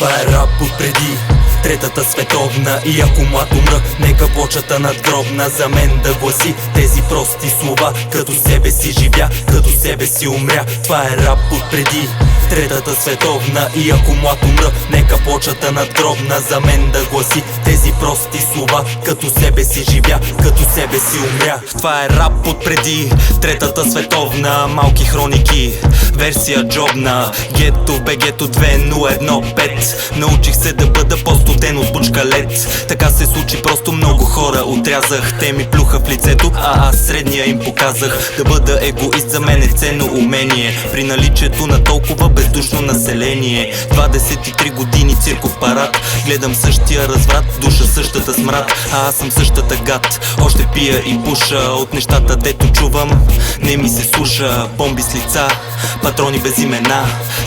Това е рап от преди Третата световна. И ако млад умра, нека плочата надгробна за мен да гласи тези прости слова. Като себе си живя, като себе си умря. Това е рап от преди Третата световна. И ако млад умра, нека плочата надгробна за мен да гласи тези прости слова. Като себе си живя, като себе си умря. Това е рап от преди Третата световна. Малки хроники, версия джобна. Гето бе гето 2015. Научих се да бъда по-студен от бучка лед. Така се случи, просто много хора отрязах. Те ми плюха в лицето, а аз средния им показах. Да бъда егоист за мен е ценно умение при наличието на толкова бездушно население. 23 години цирков парад. Гледам същия разврат, душа същата смрад. А аз съм същата гад. Още пия и пуша от нещата, дето чувам. Не ми се слуша. Бомби с лица, патрони без имена.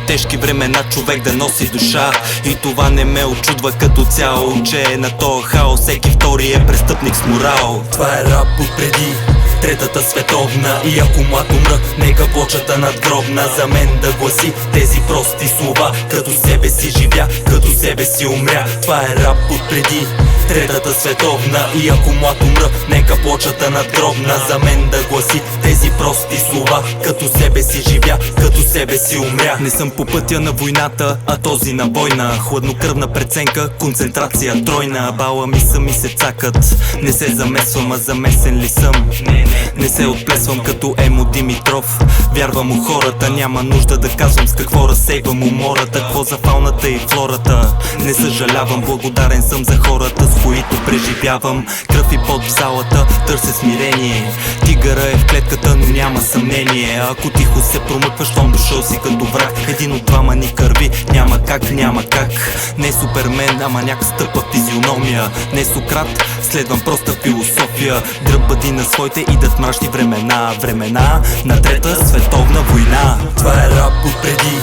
Тежки времена, човек да носи душа. И това не ме очудва като цяло, че на тоя хаос всеки втори е престъпник с морал. Това е рап от преди Третата световна. И ако млад умра, нека плочата надгробна за мен да гласи тези прости слова. Като себе си живя, като себе си умря. Това е рап от преди Третата световна. И ако млад умра, нека плочата надгробна за мен да гласи тези прости слова. Като себе си живя, като себе си умря. Не съм по пътя на войната, а този на бойна. Хладнокръвна преценка, концентрация тройна. Бала ми са ми се цакат. Не се замесвам, а замесен ли съм? Не се отплесвам като Емо Димитров. Вярвам у хората, няма нужда да казвам с какво разсейвам умората. Какво за фауната и флората. Не съжалявам, благодарен съм за хората, с които преживявам. Кръв и пот в залата, търся смирение. Тигъра е в клетката, но няма съмнение. Ако тихо се промъкваш, щом дошъл си като враг. Един от двама ни кърви, няма как, няма как. Не Супермен, ама няка стъпа физиономия. Не Сократ, следвам проста философия. Гръб бъди на своите, идат мрачни времена. Времена на Трета световна война. Това е рап от преди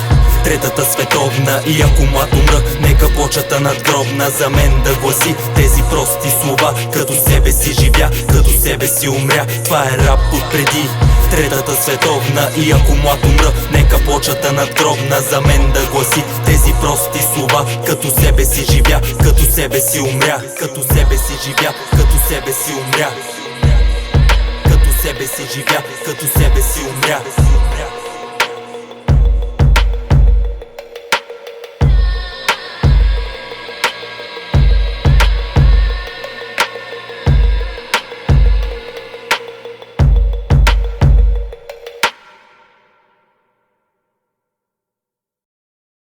Третата световна. И ако млад умра, нека плочата надгробна за мен да гласи тези прости слова. Като себе си живя, като себе си умря. Това е рап от преди Третата световна. И ако млад умра, нека плочата надгробна за мен да гласи тези прости слова. Като себе си живя, като себе си умря. Като себе си живя, като себе си умря. Като себе си живя, като себе си умря.